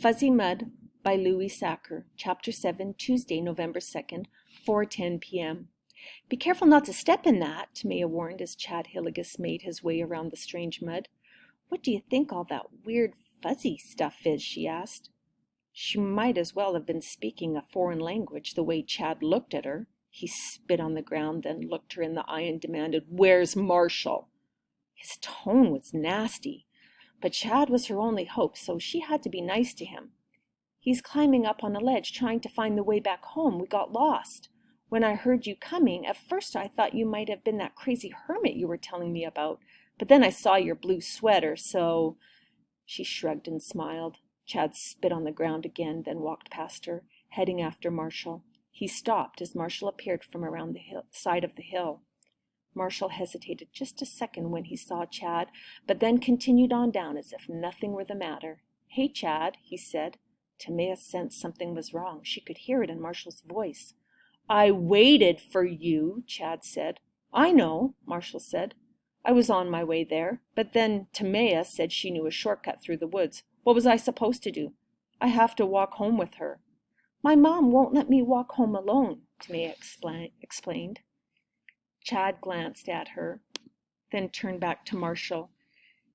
Fuzzy Mud by Louis Sachar, Chapter 7, Tuesday, November 2nd, 4:10 p.m. "Be careful not to step in that," Tamaya warned as Chad Hillegas made his way around the strange mud. "What do you think all that weird fuzzy stuff is?" she asked. She might as well have been speaking a foreign language, the way Chad looked at her. He spit on the ground, then looked her in the eye and demanded, "Where's Marshall?" His tone was nasty. But Chad was her only hope, so she had to be nice to him. "He's climbing up on a ledge trying to find the way back home. We got lost. When I heard you coming, at first I thought you might have been that crazy hermit you were telling me about. But then I saw your blue sweater, so—" She shrugged and smiled. Chad spit on the ground again, then walked past her, heading after Marshall. He stopped as Marshall appeared from around the side of the hill. Marshall hesitated just a second when he saw Chad, but then continued on down as if nothing were the matter. "Hey, Chad," he said. Tamaya sensed something was wrong. She could hear it in Marshall's voice. "I waited for you," Chad said. "I know," Marshall said. "I was on my way there, but then Tamaya said she knew a shortcut through the woods. What was I supposed to do? I have to walk home with her." "My mom won't let me walk home alone," Tamaya explained. Chad glanced at her, then turned back to Marshall.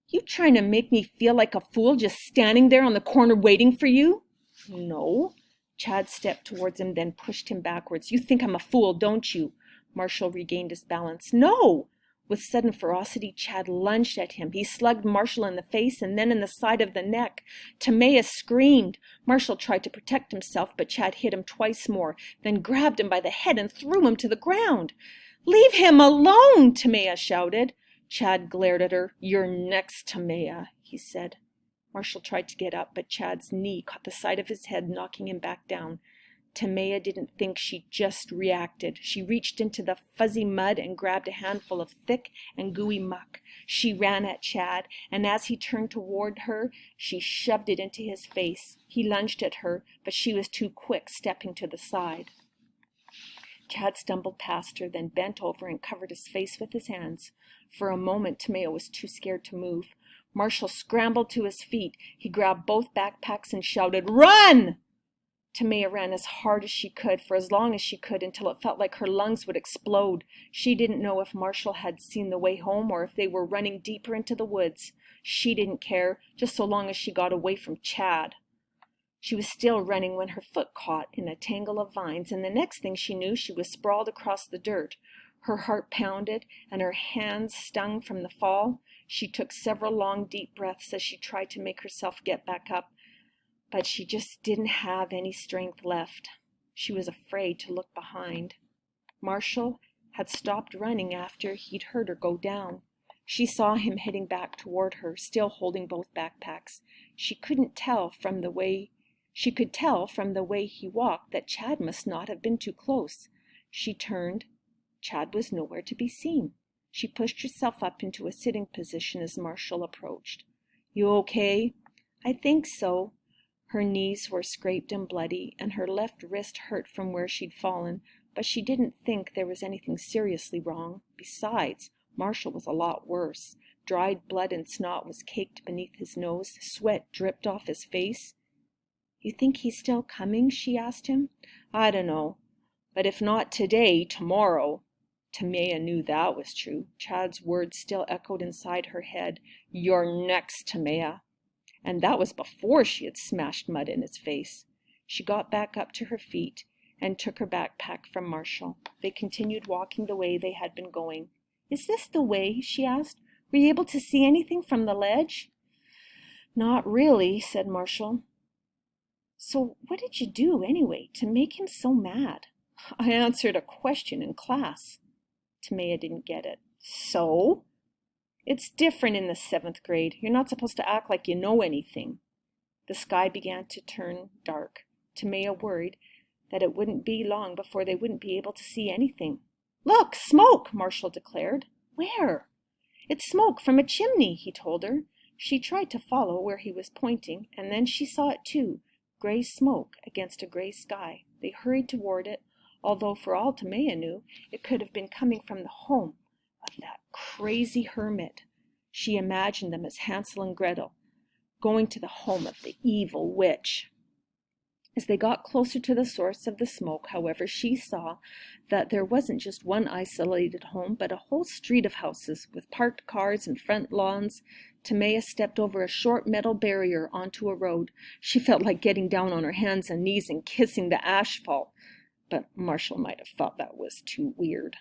"You trying to make me feel like a fool just standing there on the corner waiting for you?" "No." Chad stepped towards him, then pushed him backwards. "You think I'm a fool, don't you?" Marshall regained his balance. "No!" With sudden ferocity, Chad lunged at him. He slugged Marshall in the face and then in the side of the neck. Tamaya screamed. Marshall tried to protect himself, but Chad hit him twice more, then grabbed him by the head and threw him to the ground. "Leave him alone!" Tamaya shouted. Chad glared at her. "You're next, Tamaya," he said. Marshall tried to get up, but Chad's knee caught the side of his head, knocking him back down. Tamaya didn't think, she just reacted. She reached into the fuzzy mud and grabbed a handful of thick and gooey muck. She ran at Chad, and as he turned toward her, she shoved it into his face. He lunged at her, but she was too quick, stepping to the side. Chad stumbled past her, then bent over and covered his face with his hands. For a moment, Tamaya was too scared to move. Marshall scrambled to his feet. He grabbed both backpacks and shouted, "Run!" Tamaya ran as hard as she could, for as long as she could, until it felt like her lungs would explode. She didn't know if Marshall had seen the way home or if they were running deeper into the woods. She didn't care, just so long as she got away from Chad. She was still running when her foot caught in a tangle of vines, and the next thing she knew, she was sprawled across the dirt. Her heart pounded, and her hands stung from the fall. She took several long, deep breaths as she tried to make herself get back up, but she just didn't have any strength left. She was afraid to look behind. Marshall had stopped running after he'd heard her go down. She saw him heading back toward her, still holding both backpacks. She could tell from the way he walked that Chad must not have been too close. She turned. Chad was nowhere to be seen. She pushed herself up into a sitting position as Marshall approached. "You okay?" "I think so." Her knees were scraped and bloody, and her left wrist hurt from where she'd fallen, but she didn't think there was anything seriously wrong. Besides, Marshall was a lot worse. Dried blood and snot was caked beneath his nose. Sweat dripped off his face. "You think he's still coming?" she asked him. "I don't know. But if not today, tomorrow." Tamaya knew that was true. Chad's words still echoed inside her head. "You're next, Tamaya." And that was before she had smashed mud in his face. She got back up to her feet and took her backpack from Marshall. They continued walking the way they had been going. "Is this the way?" she asked. "Were you able to see anything from the ledge?" "Not really," said Marshall. "So what did you do, anyway, to make him so mad?" "I answered a question in class." Tamaya didn't get it. "So?" "It's different in the 7th grade. You're not supposed to act like you know anything." The sky began to turn dark. Tamaya worried that it wouldn't be long before they wouldn't be able to see anything. "Look, smoke!" Marshall declared. "Where?" "It's smoke from a chimney," he told her. She tried to follow where he was pointing, and then she saw it too, gray smoke against a gray sky. They hurried toward it, although for all Tamaya knew, it could have been coming from the home of that crazy hermit. She imagined them as Hansel and Gretel, going to the home of the evil witch. As they got closer to the source of the smoke, however, she saw that there wasn't just one isolated home, but a whole street of houses with parked cars and front lawns. Timea stepped over a short metal barrier onto a road. She felt like getting down on her hands and knees and kissing the asphalt, but Marshall might have thought that was too weird.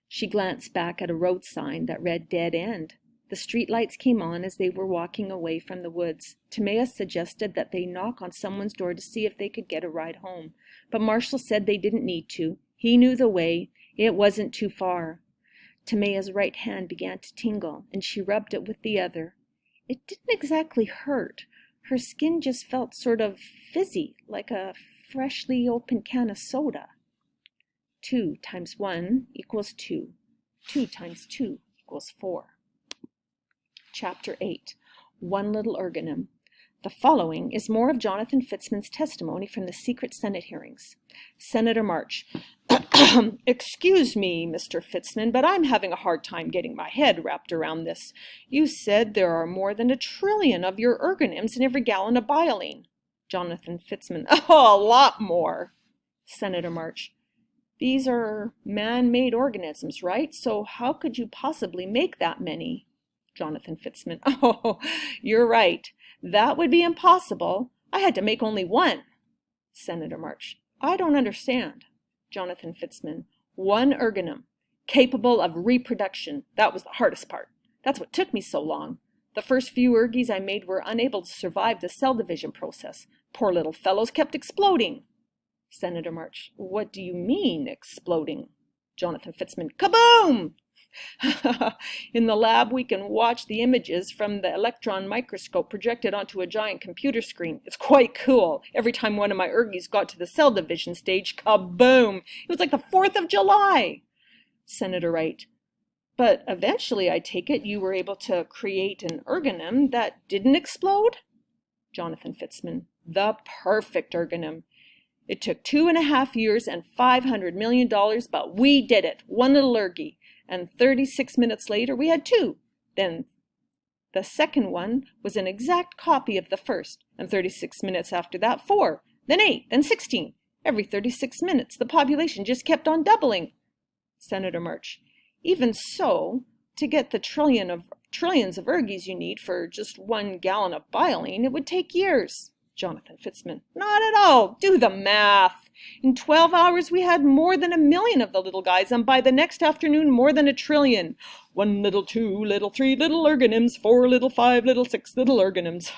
She glanced back at a road sign that read Dead End. The streetlights came on as they were walking away from the woods. Timea suggested that they knock on someone's door to see if they could get a ride home, but Marshall said they didn't need to. He knew the way. It wasn't too far. Timea's right hand began to tingle, and she rubbed it with the other. It didn't exactly hurt. Her skin just felt sort of fizzy, like a freshly opened can of soda. 2 times 1 equals 2. 2 times 2 equals 4. Chapter 8. One Little Ergonym. The following is more of Jonathan Fitzman's testimony from the secret Senate hearings. Senator March. Excuse me, Mr. Fitzman, but I'm having a hard time getting my head wrapped around this. You said there are more than 1 trillion of your ergonyms in every gallon of bioline. Jonathan Fitzman. Oh, a lot more. Senator March. These are man-made organisms, right? So how could you possibly make that many? Jonathan Fitzman. Oh, you're right. That would be impossible. I had to make only 1. Senator March. I don't understand. Jonathan Fitzman. 1 ergonym, capable of reproduction. That was the hardest part. That's what took me so long. The first few ergies I made were unable to survive the cell division process. Poor little fellows kept exploding. Senator March. What do you mean, exploding? Jonathan Fitzman. Kaboom! In the lab, we can watch the images from the electron microscope projected onto a giant computer screen. It's quite cool. Every time one of my ergies got to the cell division stage, kaboom! It was like the 4th of July. Senator Wright. But eventually, I take it, you were able to create an ergonym that didn't explode? Jonathan Fitzman. The perfect ergonym. It took 2.5 years and $500 million, but we did it. 1 little ergie. And 36 minutes later, we had 2. Then the second one was an exact copy of the first. And 36 minutes after that, 4. Then 8. Then 16. Every 36 minutes, the population just kept on doubling. Senator March. Even so, to get the trillions of ergies you need for just 1 gallon of bioline, it would take years. Jonathan Fitzman. Not at all. Do the math. In 12 hours, we had more than 1 million of the little guys, and by the next afternoon, more than 1 trillion. 1 little, 2 little, 3 little ergonyms, 4 little, 5 little, 6 little ergonyms.